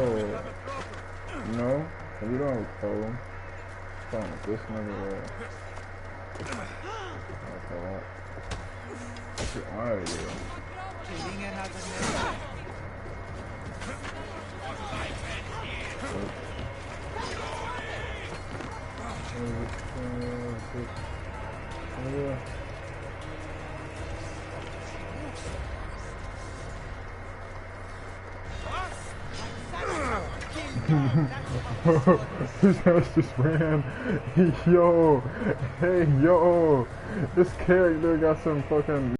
No, we don't call him. Phone this nigga. Get out of here. His ass just ran. Yo, hey, yo, this character got some fucking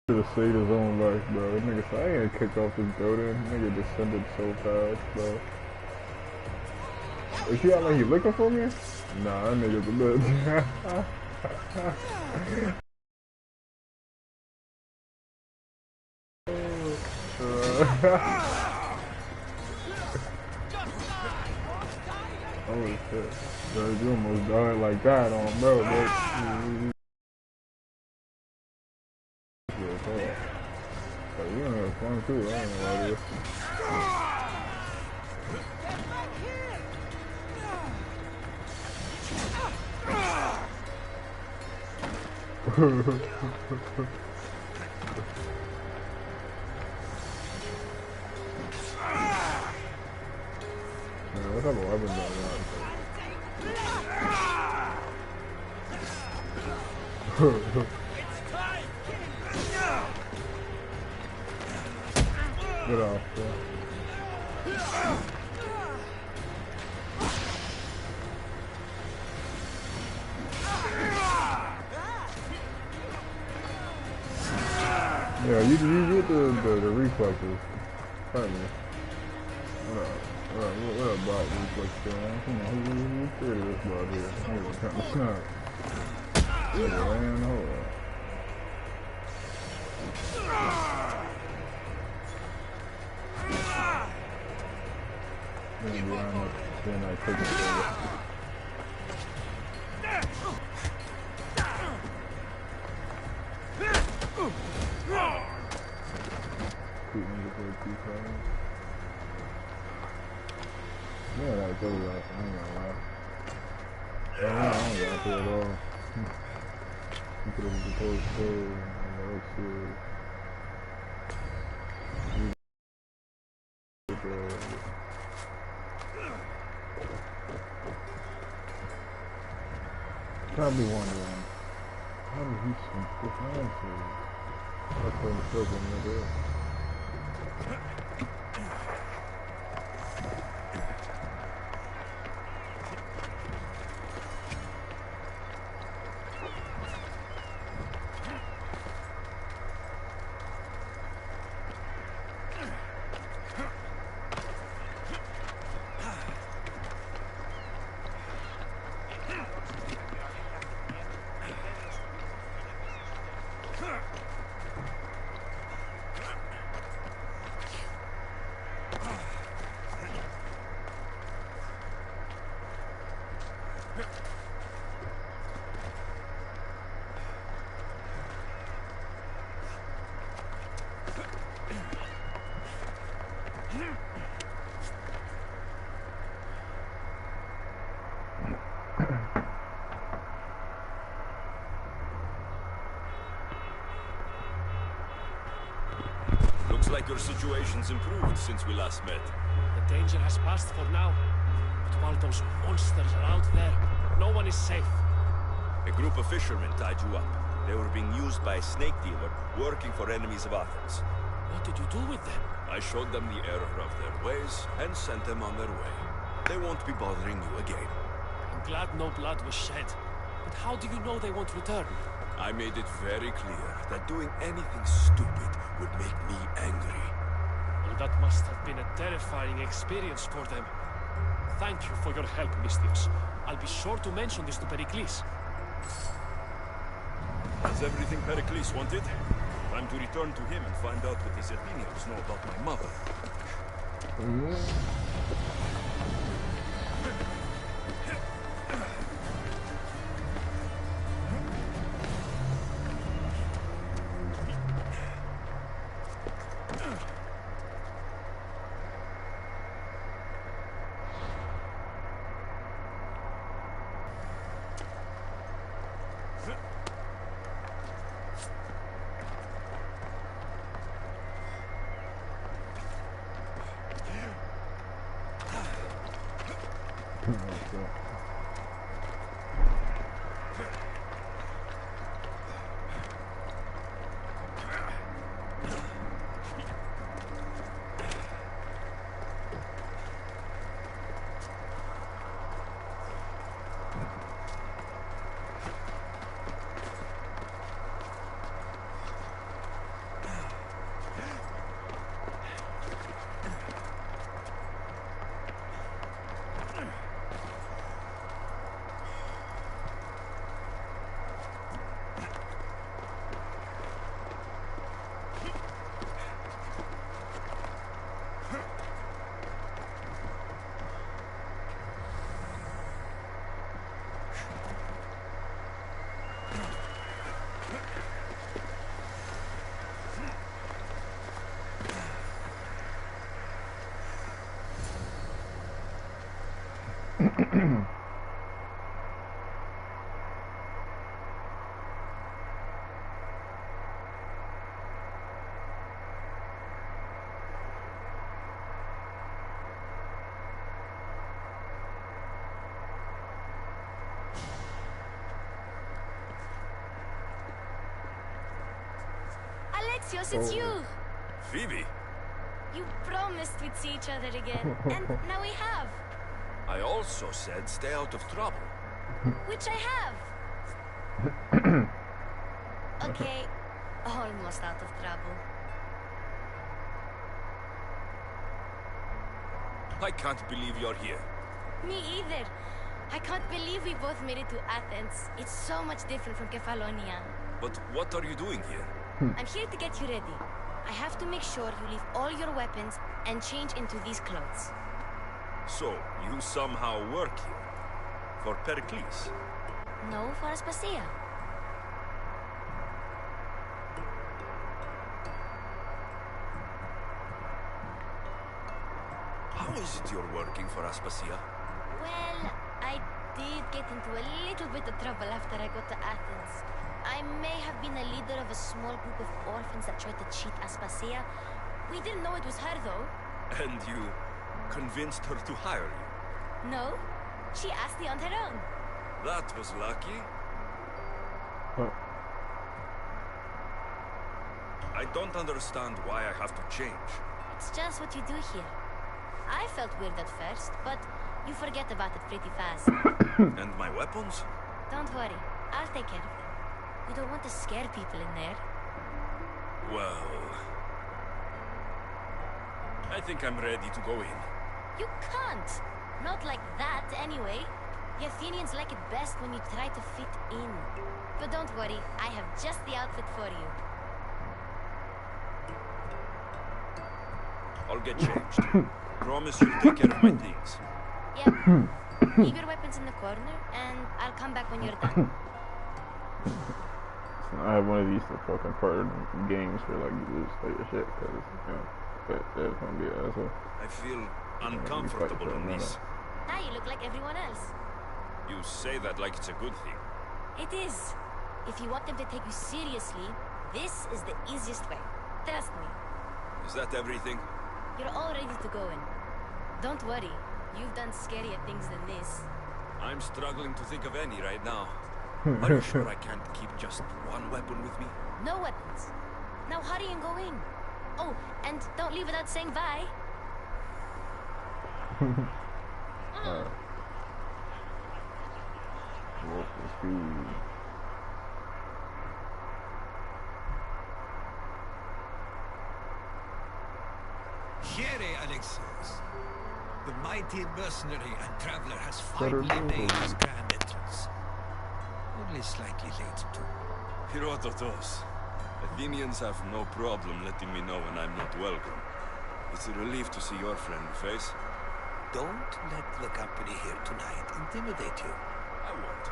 to save his own life, bro. That nigga said, I ain't gonna kick off this building. Nigga descended so fast, bro. Is he out like he looking for me? Nah, that nigga's a bitch. Holy shit. Bro, you almost died like that on bro, bro. You gonna have fun too, I don't know why this. Man, what type of weapon do I got? Get off, bro. Yeah, you get the reflexes. Finally. What up, bot reflex man? Come on, who created this bot here? I'm gonna count the snap. Nigga ran, hold on. Then I take it over. Yeah, that's over. I ain't gonna lie. I don't got to at all. You could have proposed to let's see. Probably wondering how did he switch this answer? That's what I'm struggling with it. Looks like your situation's improved since we last met. The danger has passed for now. But while those monsters are out there, no one is safe. A group of fishermen tied you up. They were being used by a snake dealer working for enemies of Athens. What did you do with them? I showed them the error of their ways and sent them on their way. They won't be bothering you again. I'm glad no blood was shed. But how do you know they won't return? I made it very clear that doing anything stupid would make me angry. Well, that must have been a terrifying experience for them. Thank you for your help, Mystios. I'll be sure to mention this to Pericles. Is everything Pericles wanted? Time to return to him and find out what these Athenians know about my mother. Alexios, it's you! Phoebe, You promised we'd see each other again, and now we have. I also said stay out of trouble. Which I have. Okay, almost out of trouble. I can't believe you're here. Me either. I can't believe we both made it to Athens. It's so much different from Kefalonia. But what are you doing here? I'm here to get you ready. I have to make sure you leave all your weapons and change into these clothes. So, you somehow work here? For Pericles? No, for Aspasia. How is it you're working for Aspasia? Well, I did get into a little bit of trouble after I got to Athens. I may have been a leader of a small group of orphans that tried to cheat Aspasia. We didn't know it was her, though. And you convinced her to hire you? No, she asked me on her own. That was lucky. I don't understand why I have to change. It's just what you do here. I felt weird at first, but you forget about it pretty fast. And my weapons? Don't worry, I'll take care of them. We don't want to scare people in there. Well... I think I'm ready to go in. You can't! Not like that, anyway. The Athenians like it best when you try to fit in. But don't worry, I have just the outfit for you. I'll get changed. Promise you'll take care of my things. Yep. Leave your weapons in the corner, and I'll come back when you're done. I have one of these to fucking part of the games where like you lose like your shit because but that's gonna be an asshole. I feel uncomfortable in this. Now you look like everyone else. You say that like it's a good thing. It is. If you want them to take you seriously, this is the easiest way. Trust me. Is that everything? You're all ready to go in. Don't worry. You've done scarier things than this. I'm struggling to think of any right now. Are you sure I can't keep just one weapon with me? No weapons. Now hurry and go in. Oh, and don't leave without saying bye. Walk the speed. Here, Alexios. The mighty mercenary and traveler has finally made his grand entrance. Only slightly late, too. Herodotos. Athenians have no problem letting me know when I'm not welcome. It's a relief to see your friendly face. Don't let the company here tonight intimidate you. I won't.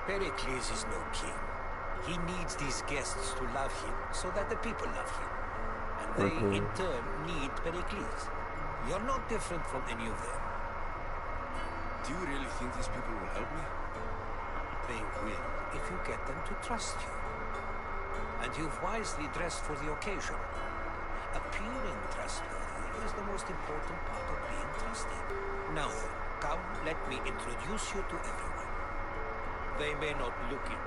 Pericles is no king. He needs these guests to love him so that the people love him. And they, in turn, need Pericles. You're not different from any of them. Do you really think these people will help me? They will if you get them to trust you. And you've wisely dressed for the occasion. Appearing trustworthy is the most important part of being trusted. Now then, Come, let me introduce you to everyone. They may not look it,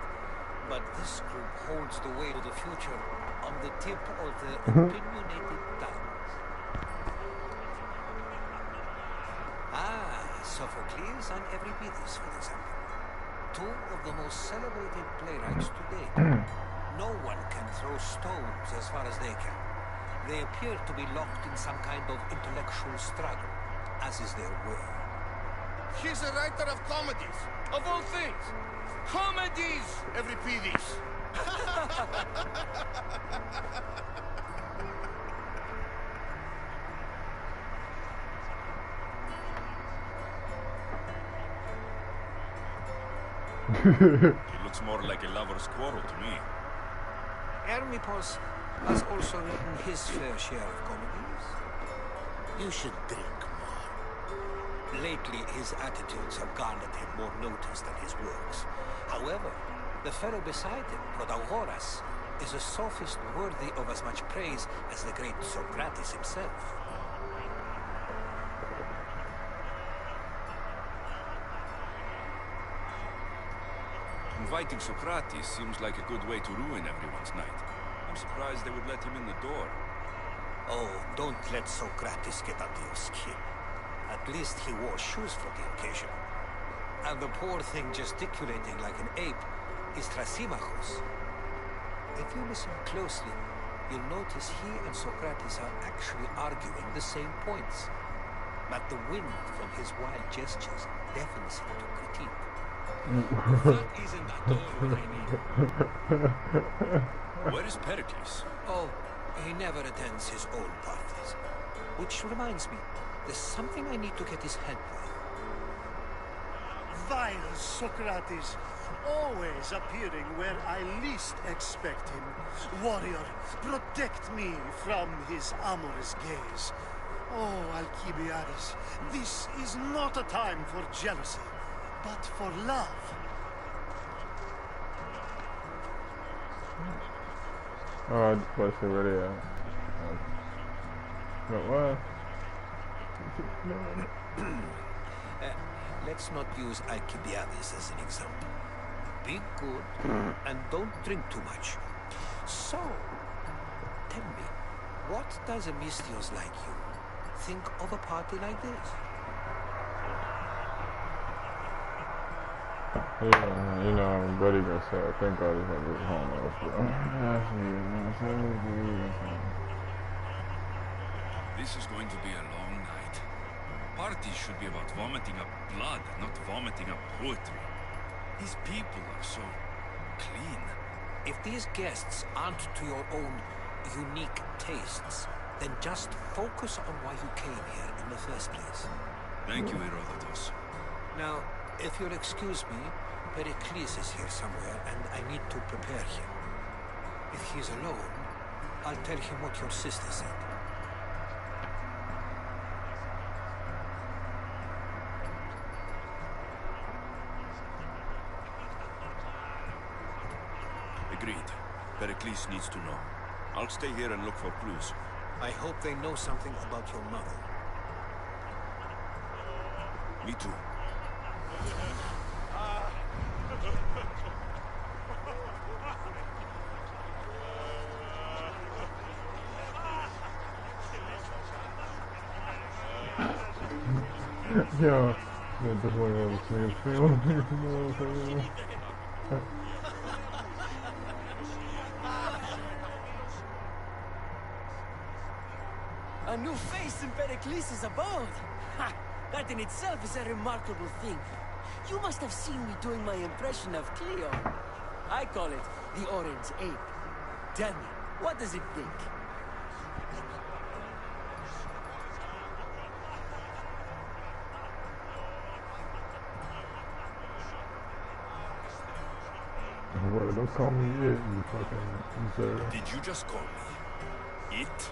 but this group holds the way to the future on the tip of their opinionated tongues. Sophocles and Euripides, for example. Two of the most celebrated playwrights today. No one can throw stones as far as they can. They appear to be locked in some kind of intellectual struggle, as is their way. He's a writer of comedies, of all things. Comedies, Euripides. It looks more like a lover's quarrel to me. Hermippos has also written his fair share of comedies. You should drink more. Lately, his attitudes have garnered him more notice than his works. However, the fellow beside him, Protagoras, is a sophist worthy of as much praise as the great Socrates himself. Inviting Socrates seems like a good way to ruin everyone's night. I'm surprised they would let him in the door. Oh, don't let Socrates get under your skin. At least he wore shoes for the occasion. And the poor thing gesticulating like an ape is Thrasymachos. If you listen closely, you'll notice he and Socrates are actually arguing the same points. But the wind from his wild gestures deafens him to critique. That isn't at all what I need. Where is Pericles? Oh, he never attends his own parties. Which reminds me, there's something I need to get his head with. Vile Socrates, always appearing where I least expect him. Warrior, protect me from his amorous gaze. Oh, Alcibiades, this is not a time for jealousy, but for love. Oh, I just watched the video. What? Let's not use Alcibiades as an example. Be good and don't drink too much. So, tell me, what does a Misthios like you think of a party like this? Yeah, you know, buddy gonna say, I think I just had this home. This is going to be a long night. Parties should be about vomiting up blood, not vomiting up poetry. These people are so clean. If these guests aren't to your own unique tastes, then just focus on why you came here in the first place. Thank you, Herodotus. Now, if you'll excuse me, Pericles is here somewhere, and I need to prepare him. If he's alone, I'll tell him what your sister said. Agreed. Pericles needs to know. I'll stay here and look for clues. I hope they know something about your mother. Me too. Yeah, just like I was saying, film. A new face in Pericles' abode! Ha! That in itself is a remarkable thing. You must have seen me doing my impression of Cleo. I call it the Orange Ape. Tell me, what does it think? Well, don't call me it, you fucking sir. Did you just call me it?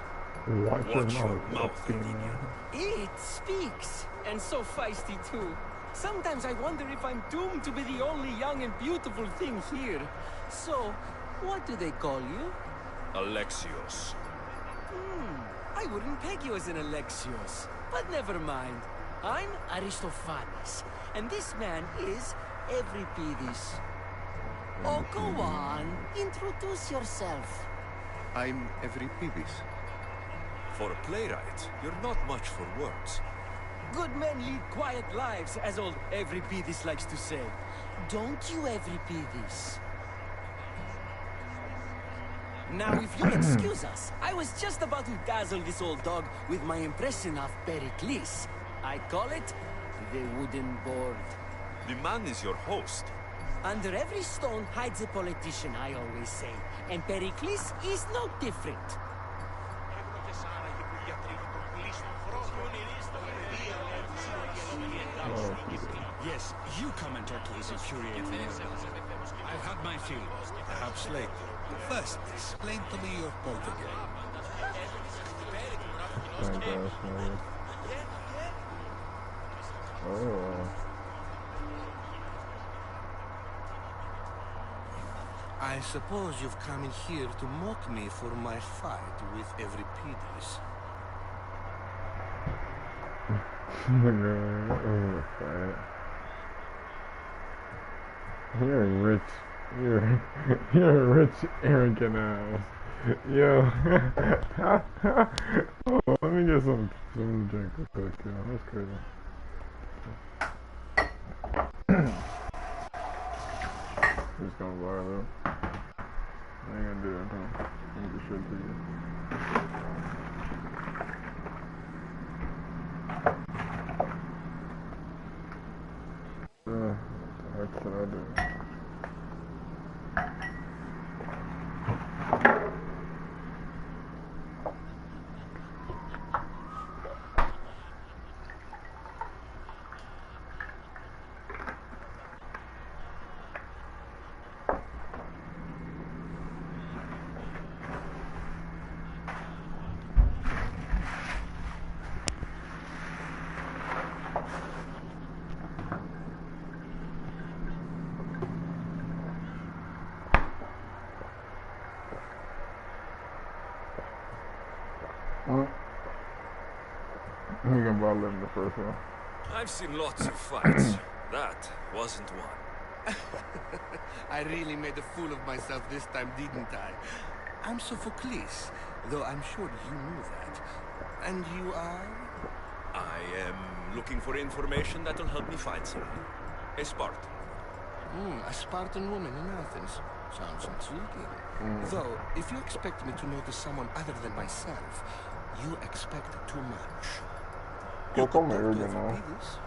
Watch your Watch your mouth, mouth, Athenian. It speaks, and so feisty too. Sometimes I wonder if I'm doomed to be the only young and beautiful thing here. So, what do they call you? Alexios. I wouldn't peg you as an Alexios, but never mind. I'm Aristophanes, and this man is Euripides. Oh, go on. Introduce yourself. I'm Euripides. For a playwright, you're not much for words. Good men lead quiet lives, as old Euripides likes to say. Don't you, Euripides? Now, if you'll excuse us, I was just about to dazzle this old dog with my impression of Pericles. I call it the wooden board. The man is your host. Under every stone hides a politician, I always say. And Pericles is no different. Yes, you come and talk to this infuriating man. I've had my fill. Perhaps later. First, explain to me your point again. Oh. I suppose you've come in here to mock me for my fight with Euripides. You're rich. You're a rich, arrogant ass. Yo. Oh, let me get some drink real quick, yo. That's crazy. Just gonna bar though. I ain't gonna do that though. I'm gonna shit to you. That's what I do. You can bottle him the first one. I've seen lots of fights. That wasn't one. I really made a fool of myself this time, didn't I? I'm Sophocles, though I'm sure you knew that. And you are? I am looking for information that'll help me find someone. A Spartan. A Spartan woman in Athens. Sounds intriguing. Though, if you expect me to notice someone other than myself, you expect too much. You could talk to Euripides.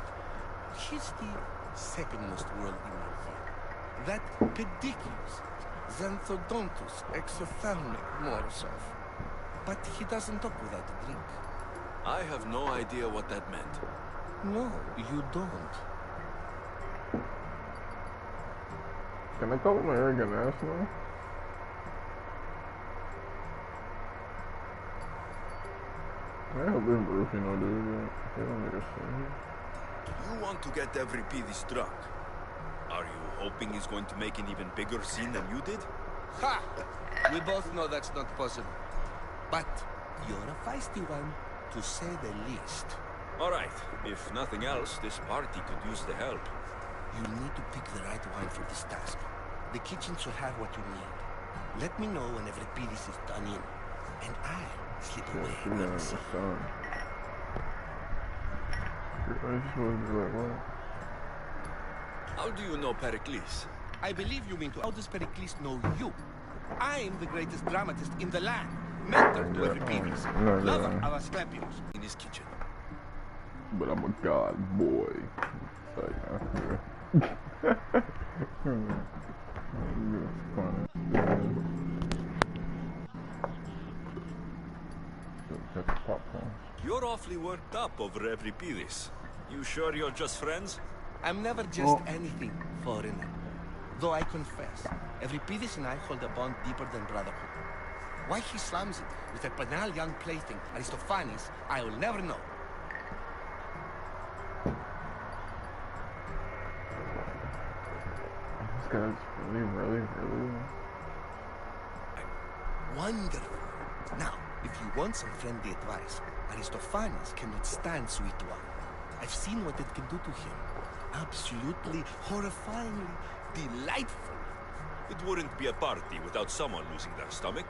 He's the second-most worldly man here. That pediculus, Xanthodontus exophthalmic Morosov. But he doesn't talk without a drink. I have no idea what that meant. No, you don't. Can I call him an arrogant ass now? I hope him roof, you know, dude. They don't make us You want to get Euripides drunk. Are you hoping he's going to make an even bigger scene than you did? Ha! We both know that's not possible. But you're a feisty one, to say the least. All right. If nothing else, this party could use the help. You need to pick the right wine for this task. The kitchen should have what you need. Let me know when Euripides is done in, and I'll slip away. I just want to be like, what? How do you know Pericles? I believe you mean to. How does Pericles know you? I'm the greatest dramatist in the land. Mentor to Euripides. Lover of Asclepius. In his kitchen. But I'm a god boy. So, yeah. Popcorn. You're awfully worked up over Euripides. You sure you're just friends? I'm never just anything, foreigner. Though I confess, Euripides and I hold a bond deeper than brotherhood. Why he slams it with that banal young plaything, Aristophanes, I will never know. This guy's really. Wonderful. Now, if you want some friendly advice, Aristophanes can withstand sweet wine. I've seen what it can do to him. Absolutely horrifyingly delightful. It wouldn't be a party without someone losing their stomach.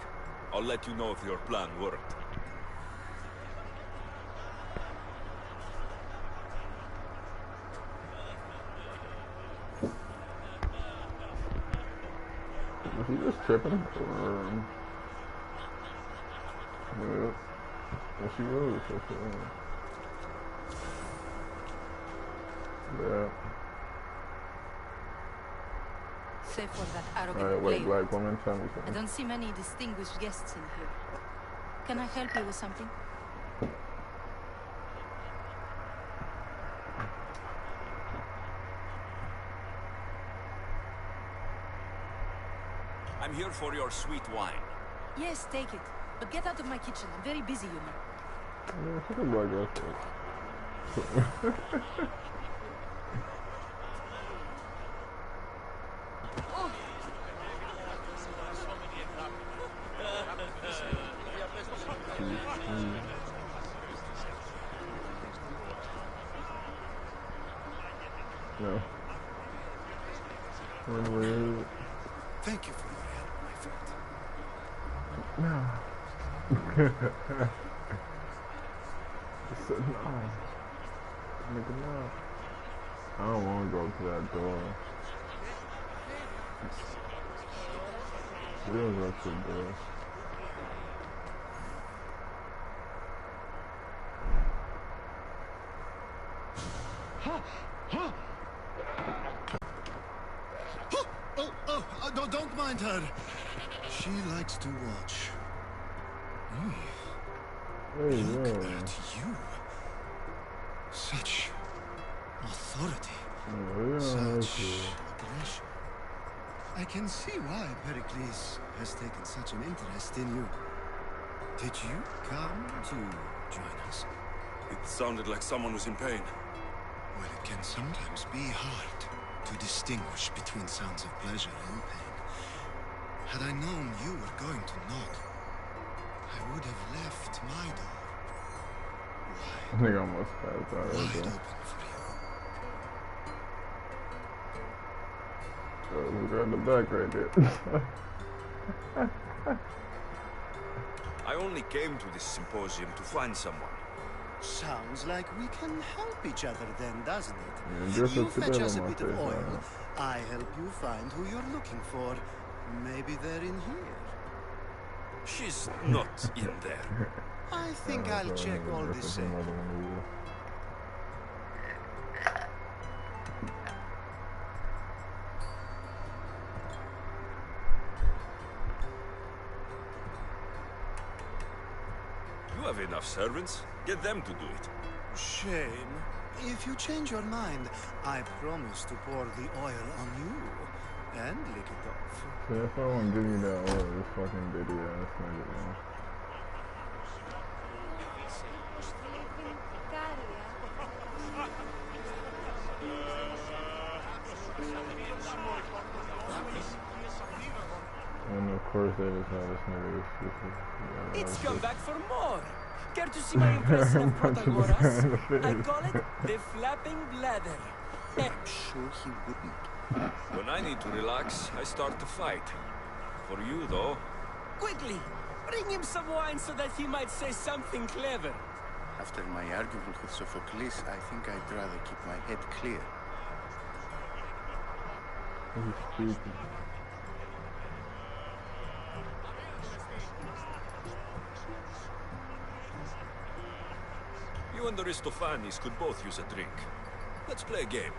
I'll let you know if your plan worked. Is he just tripping? Or... Yeah. Yes, he was. Yeah. Save for that arrogant Alright, wait, player. black woman, tell me I something. don't see many distinguished guests in here. Can I help you with something? I'm here for your sweet wine. Yes, take it. But get out of my kitchen. I'm very busy, you know. Yeah, look at black guy. No. Thank you for your help, my friend. No. So, no. Nigga, no. I don't want to go to that door. We don't go to the door. No, don't mind her. She likes to watch. Hey, Look yo. at you. Such authority. Yeah, Such aggression. I can see why Pericles has taken such an interest in you. Did you come to join us? It sounded like someone was in pain. Well, it can sometimes be hard to distinguish between sounds of pleasure and pain. Had I known you were going to knock, I would have left my door I think I almost passed out right wide there. open for you. Look at the back right there. I only came to this symposium to find someone. Sounds like we can help each other then, doesn't it? Yeah, just You a fetch us a on my bit of face, oil, man. I help you find who you're looking for. Maybe they're in here. She's not in there. I think I'll check all the same. You have enough servants. Get them to do it. Shame. If you change your mind, I promise to pour the oil on you and lick it off. So if I want to give you that oil, this fucking diddy ass nigga, man. And of course they just have this nigga. It's come back for more. Care to see my impression of Protagoras? I call it the flapping bladder. I'm sure he wouldn't. When I need to relax, I start to fight. For you, though, Quickly, bring him some wine so that he might say something clever. After my argument with Sophocles, I think I'd rather keep my head clear. He's stupid. you and Aristophanes could both use a drink. Let's play a game.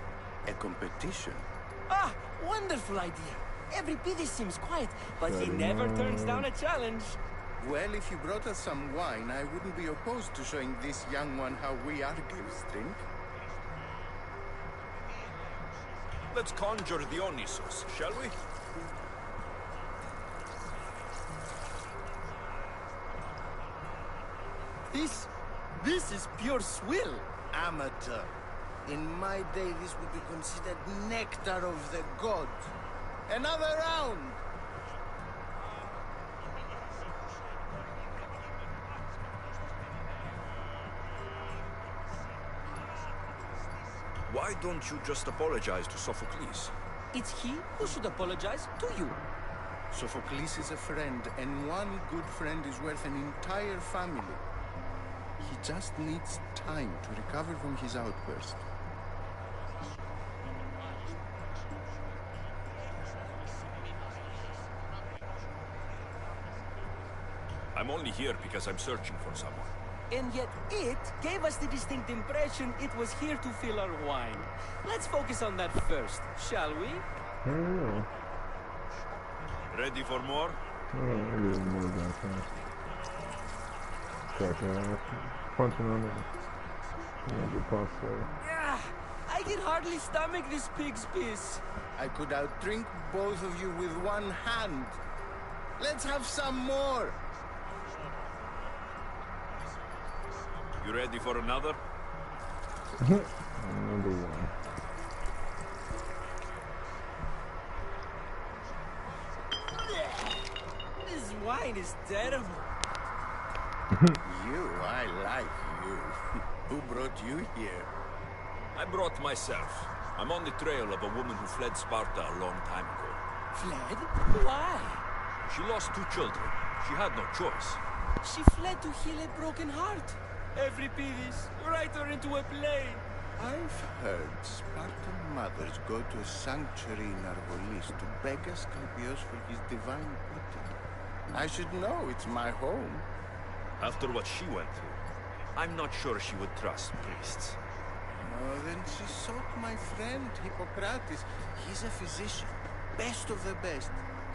A competition? Ah, wonderful idea. Every biddy seems quiet, but he never turns down a challenge. Well, if you brought us some wine, I wouldn't be opposed to showing this young one how we Argives drink. Let's conjure Dionysus, shall we? This is pure swill. Amateur. In my day, this would be considered nectar of the gods. Another round! Why don't you just apologize to Sophocles? It's he who should apologize to you. Sophocles is a friend, and one good friend is worth an entire family. He just needs time to recover from his outburst. I'm only here because I'm searching for someone. And yet it gave us the distinct impression it was here to fill our wine. Let's focus on that first, shall we? Ready for more? Punching on it. Yeah, I can hardly stomach this pig's piss. I could outdrink both of you with one hand. Let's have some more. You ready for another? Another one. This wine is terrible. I like you. Who brought you here? I brought myself. I'm on the trail of a woman who fled Sparta a long time ago. Fled? Why? She lost 2 children. She had no choice. She fled to heal a broken heart. Every Pidis, write her into a play. I've heard Spartan mothers go to a sanctuary in Argolis to beg Asclepios for his divine beauty. I should know, it's my home. After what she went through, I'm not sure she would trust priests. Oh, then she sought my friend Hippocrates. He's a physician, best of the best.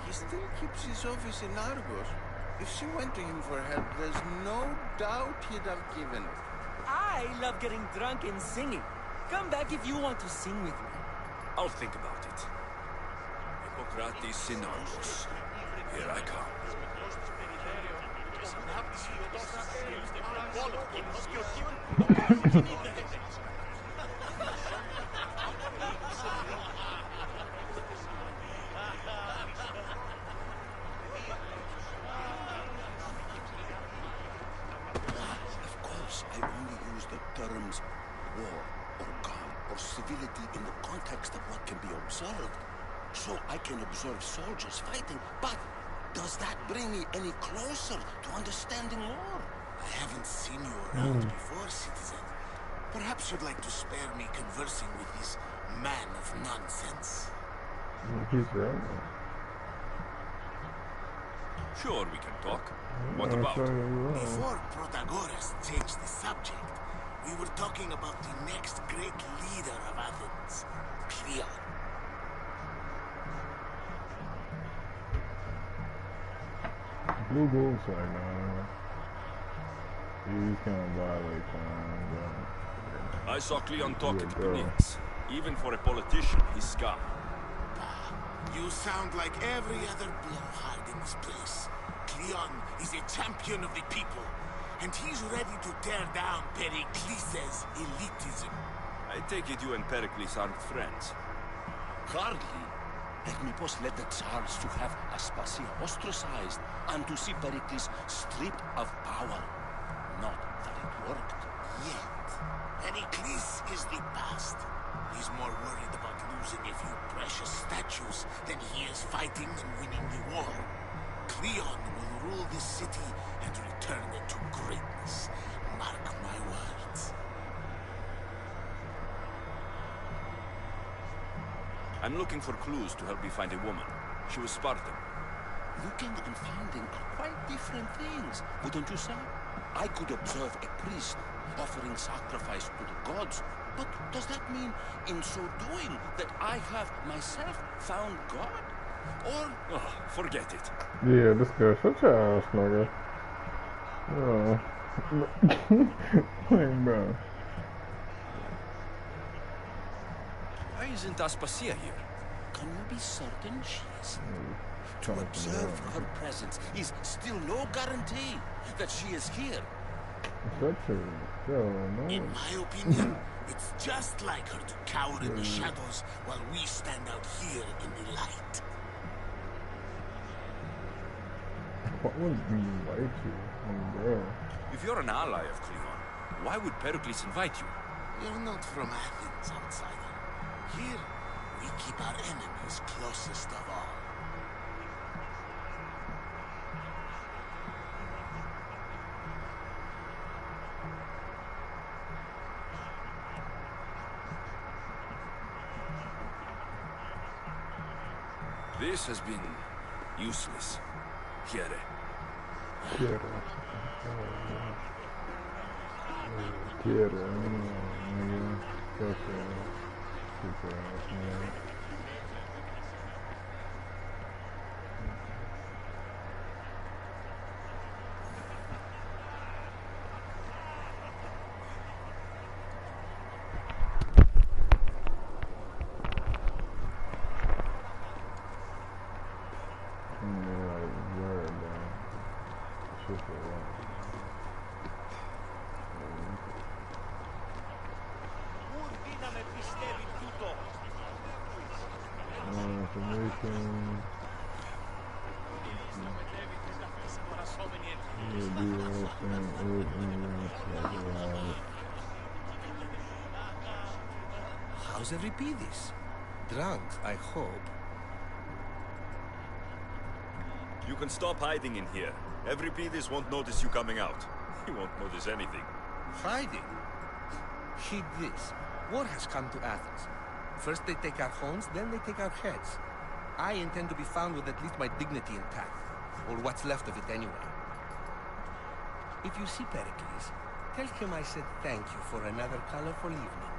He still keeps his office in Argos. If she went to him for help, there's no doubt he'd have given it. I love getting drunk and singing. Come back if you want to sing with me. I'll think about it. Hippocrates in Argos. Here I come. Of course, I only use the terms war or calm or civility in the context of what can be observed. So I can observe soldiers fighting, but does that bring me any closer to understanding more? I haven't seen you around before, citizen. Perhaps you'd like to spare me conversing with this man of nonsense. He's right. Sure, we can talk. What about? Before Protagoras changed the subject, we were talking about the next great leader of Athens, Cleon. Blue Gold side, man. He's gonna violate time, bro. I saw Cleon talking to Phoenix. Even for a politician, he's scum. You sound like every other blowhard in this place. Cleon is a champion of the people, and he's ready to tear down Pericles' elitism. I take it you and Pericles aren't friends. Hardly. Hermippos led the Tsars to have Aspasia ostracized and to see Pericles stripped of power. Not that it worked. Yet, Pericles is the past. He's more worried about losing a few precious statues than he is fighting and winning the war. Cleon will rule this city and return it to greatness. Mark my words. I'm looking for clues to help me find a woman. She was Spartan. Looking and finding are quite different things, wouldn't you say? I could observe a priest offering sacrifice to the gods, but does that mean, in so doing, that I have myself found God? Or... Oh, forget it. Yeah, this guy's such a ass nigga. Oh. Like, bro. Why isn't Aspasia here? Can you be certain she is? To observe her presence is still no guarantee that she is here. In my opinion, it's just like her to cower in the shadows while we stand out here in the light. What would he invite you? Oh, bro. If you're an ally of Cleon, why would Pericles invite you? You're not from Athens, outsider. Here, we keep our enemies closest of all. This has been useless. Here. How's Euripides? Drunk, I hope. You can stop hiding in here. Euripides won't notice you coming out. He won't notice anything. Hiding? Heed this. War has come to Athens. First they take our homes, then they take our heads. I intend to be found with at least my dignity intact. Or what's left of it anyway. If you see Pericles, tell him I said thank you for another colorful evening.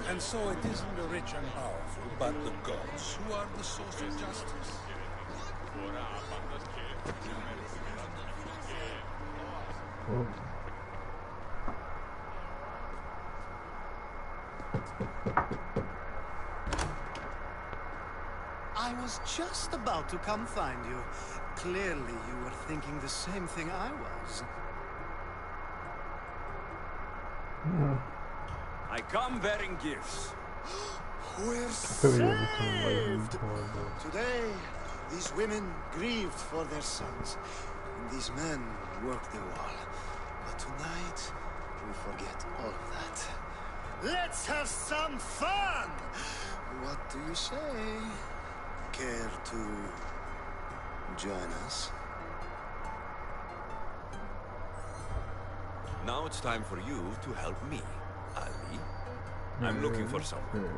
And so it isn't the rich and powerful, but the gods who are the source of justice. I was just about to come find you. Clearly you were thinking the same thing I was. I come bearing gifts. We're saved! Today, these women grieved for their sons, and these men worked the wall. But tonight, we forget all of that. Let's have some fun! What do you say? Care to join us? Now it's time for you to help me, Ali. I'm looking for someone.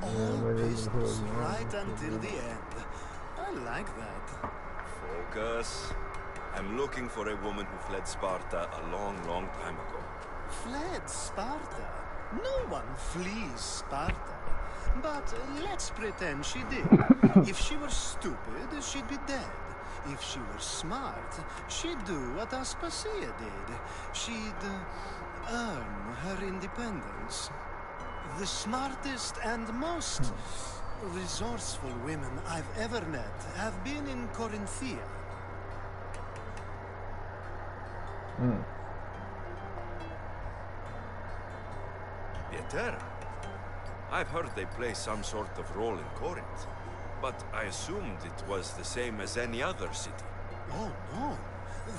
All business right until the end. I like that. Focus. I'm looking for a woman who fled Sparta a long, long time ago. Fled Sparta? No one flees Sparta. But let's pretend she did. If she were stupid, she'd be dead. If she were smart, she'd do what Aspasia did. She'd earn her independence. The smartest and most resourceful women I've ever met have been in Corinthia. Pieter? I've heard they play some sort of role in Corinth, but I assumed it was the same as any other city. Oh, no.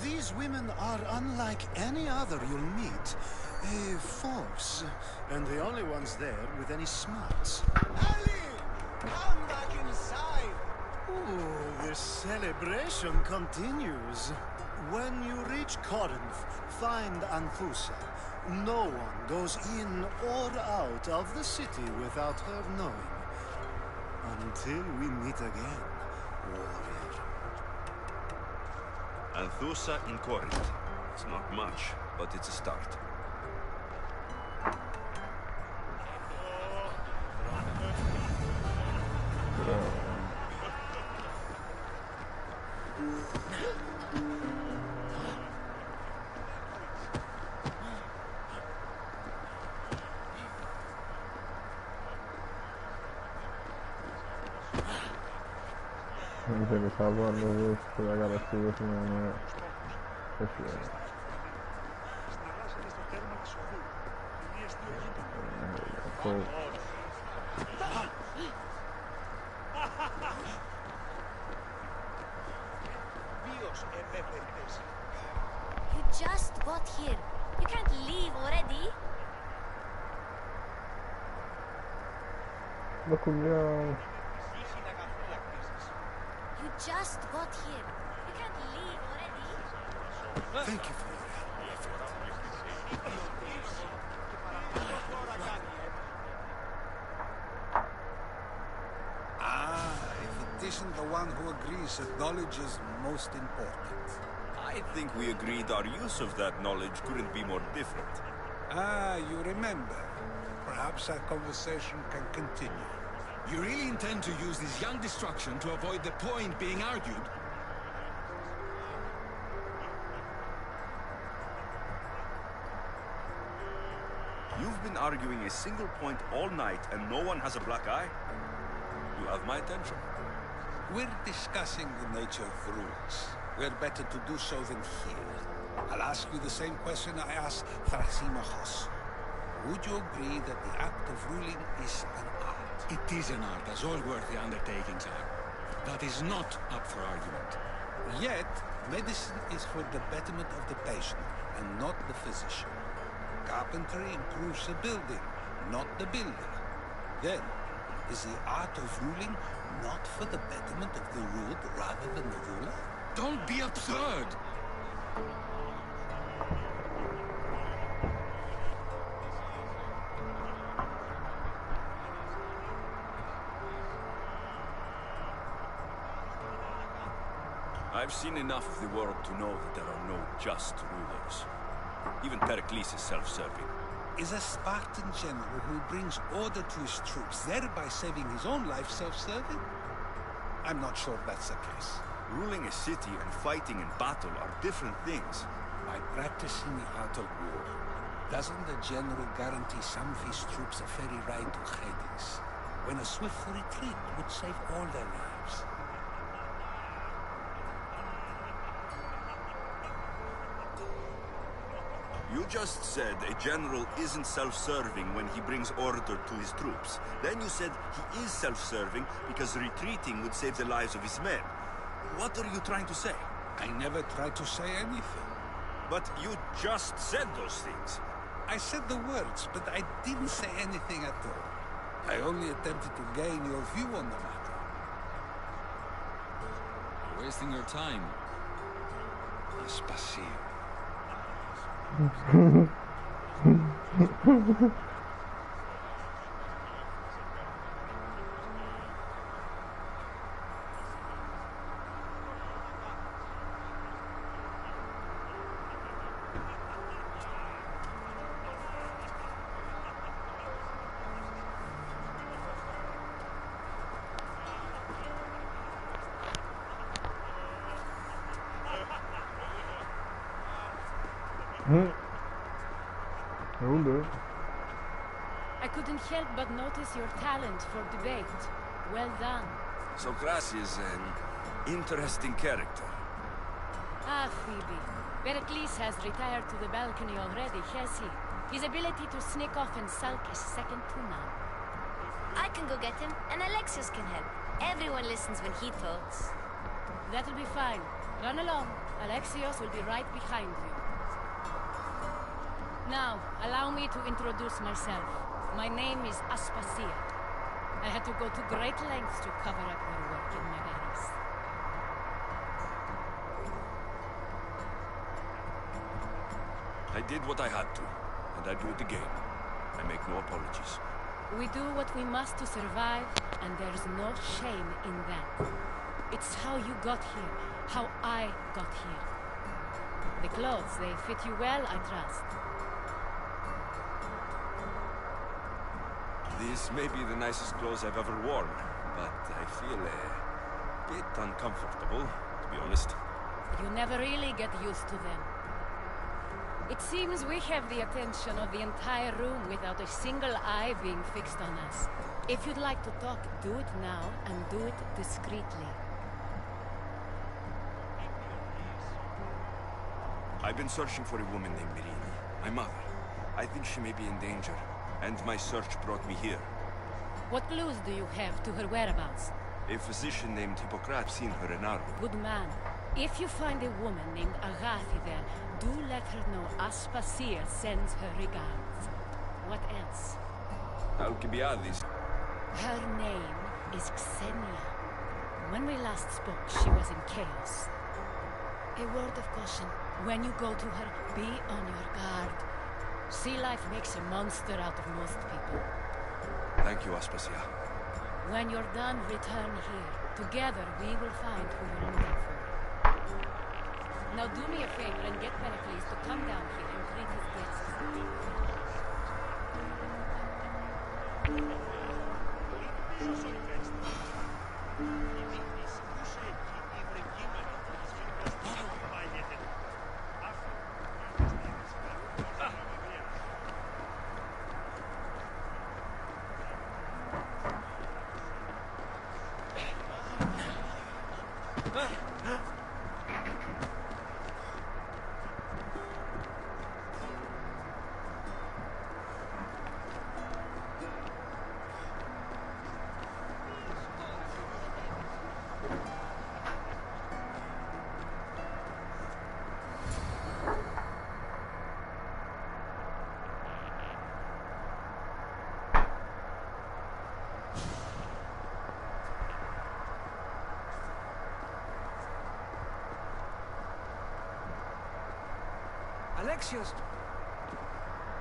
These women are unlike any other you'll meet. A force, and the only ones there with any smarts. Ali! Come back inside! Ooh, the celebration continues. When you reach Corinth, find Anthusa. No one goes in or out of the city without her knowing. Until we meet again, warrior. Anthusa in Corinth. It's not much, but it's a start. Let me take a top on the roof because I gotta see what's going on. That's right. Cool. You just got here. You can't leave already. Look at me. You just got here. You can't leave already. Thank you for your effort. If it isn't the one who agrees that knowledge is most important. I think we agreed our use of that knowledge couldn't be more different. You remember. Perhaps our conversation can continue. You really intend to use this young destruction to avoid the point being argued? You've been arguing a single point all night and no one has a black eye? You have my attention. We're discussing the nature of rules. We're better to do so than here. I'll ask you the same question I asked Thrasymachos. Would you agree that the act of ruling is an art? It is an art, as all worthy undertakings are. That is not up for argument. Yet, medicine is for the betterment of the patient, and not the physician. Carpentry improves the building, not the builder. Then, is the art of ruling not for the betterment of the ruled rather than the ruler? Don't be absurd! I've seen enough of the world to know that there are no just rulers. Even Pericles is self-serving. Is a Spartan general who brings order to his troops, thereby saving his own life, self-serving? I'm not sure that's the case. Ruling a city and fighting in battle are different things. By practicing the art of war, doesn't the general guarantee some of his troops a ferry ride to Hades, when a swift retreat would save all their lives? You just said a general isn't self-serving when he brings order to his troops. Then you said he is self-serving because retreating would save the lives of his men. What are you trying to say? I never tried to say anything. But you just said those things. I said the words, but I didn't say anything at all. I only attempted to gain your view on the matter. You're wasting your time. Aspasia. I couldn't help but notice your talent for debate. Well done. Socrates is an interesting character. Ah, Phoebe. Pericles has retired to the balcony already, has he? His ability to sneak off and sulk is second to none. I can go get him, and Alexios can help. Everyone listens when he talks. That'll be fine. Run along. Alexios will be right behind you. Now, allow me to introduce myself. My name is Aspasia. I had to go to great lengths to cover up your work in Megaris. I did what I had to, and I do it again. I make no apologies. We do what we must to survive, and there's no shame in that. It's how you got here, how I got here. The clothes, they fit you well, I trust. These may be the nicest clothes I've ever worn, but I feel a bit uncomfortable, to be honest. You never really get used to them. It seems we have the attention of the entire room without a single eye being fixed on us. If you'd like to talk, do it now, and do it discreetly. I've been searching for a woman named Mirini, my mother. I think she may be in danger, and my search brought me here. What clues do you have to her whereabouts? A physician named Hippocrates seen her in Arlo. Good man. If you find a woman named Agathi there, do let her know Aspasia sends her regards. What else? Alcibiades. Her name is Xenia. When we last spoke, she was in chaos. A word of caution. When you go to her, be on your guard. Sea life makes a monster out of most people. Thank you, Aspasia. When you're done, return here. Together, we will find who you're looking for. Now do me a favor and get Pericles to come down here and greet his guests. Alexios!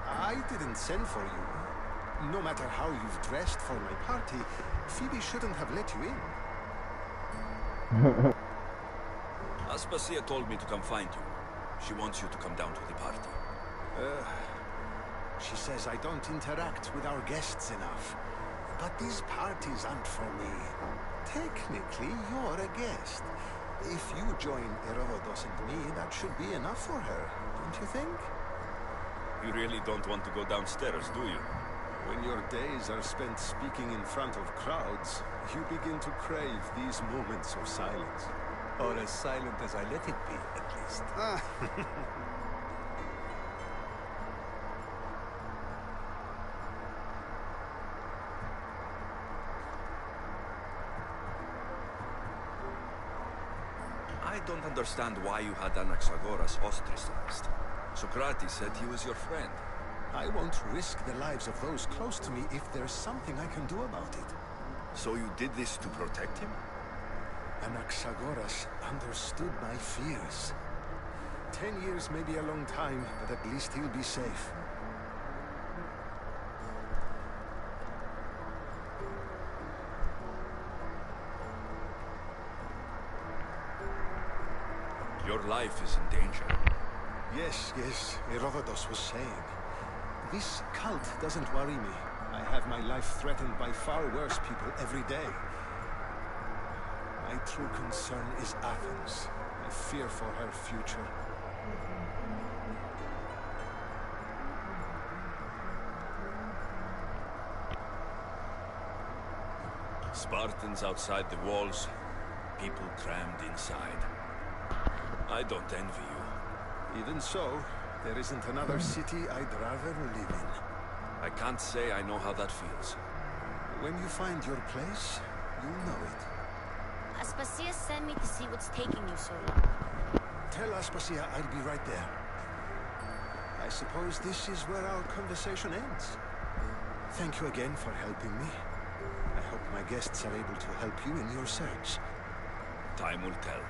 I didn't send for you. No matter how you've dressed for my party, Phoebe shouldn't have let you in. Aspasia told me to come find you. She wants you to come down to the party. She says I don't interact with our guests enough. But these parties aren't for me. Technically, you're a guest. If you join Herodotus and me, that should be enough for her, don't you think? You really don't want to go downstairs, do you? When your days are spent speaking in front of crowds, you begin to crave these moments of silence. Or as silent as I let it be, at least. I don't understand why you had Anaxagoras ostracized. Socrates said he was your friend. I won't risk the lives of those close to me if there's something I can do about it. So you did this to protect him? Anaxagoras understood my fears. 10 years may be a long time, but at least he'll be safe. Your life is in danger. Yes, Herodotus was saying. This cult doesn't worry me. I have my life threatened by far worse people every day. My true concern is Athens. I fear for her future. Spartans outside the walls, people crammed inside. I don't envy you. Even so, there isn't another city I'd rather live in. I can't say I know how that feels. When you find your place, you'll know it. Aspasia sent me to see what's taking you so long. Tell Aspasia I'll be right there. I suppose this is where our conversation ends. Thank you again for helping me. I hope my guests are able to help you in your search. Time will tell.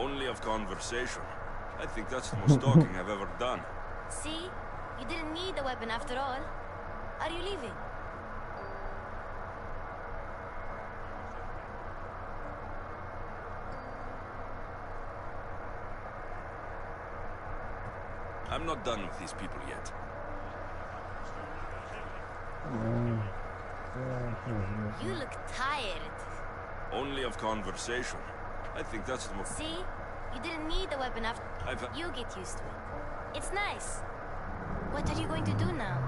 Only of conversation. I think that's the most talking I've ever done. See? You didn't need a weapon after all. Are you leaving? I'm not done with these people yet. You look tired. Only of conversation. I think that's the most... See? You didn't need a weapon after... You get used to it. It's nice. What are you going to do now?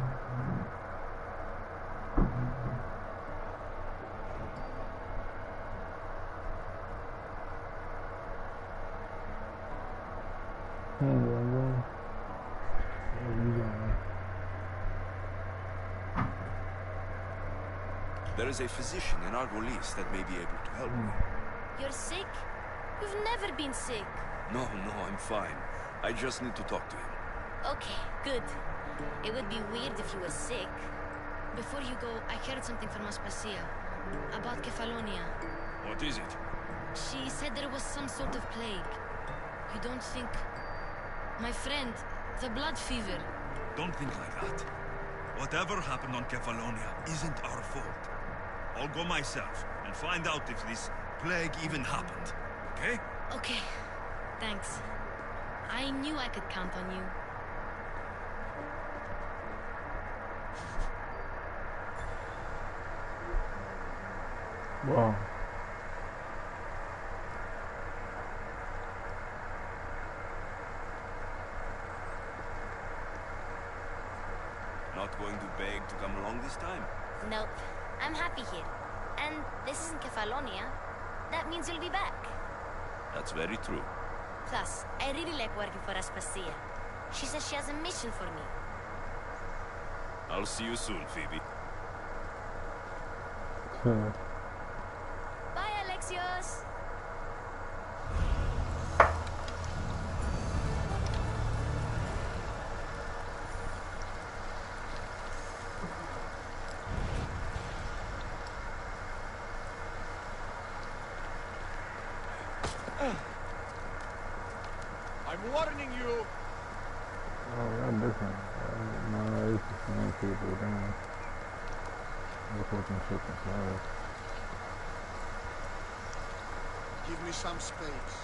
There is a physician in Argolis that may be able to help me. You're sick? You've never been sick. No, I'm fine. I just need to talk to him. Okay, good. It would be weird if you were sick. Before you go, I heard something from Aspasia about Kefalonia. What is it? She said there was some sort of plague. You don't think... My friend, the blood fever. Don't think like that. Whatever happened on Kefalonia isn't our fault. I'll go myself and find out if this plague even happened. Okay? Okay. Thanks. I knew I could count on you. Wow. Not going to beg to come along this time? Nope. I'm happy here. And this isn't Kefalonia. That means you'll be back. That's very true. Plus, I really like working for Aspasia. She says she has a mission for me. I'll see you soon, Phoebe. Bye, Alexios! I'm warning you! Oh, that's different. No, it's the same people, damn. They're fucking shit inside. Give me some space.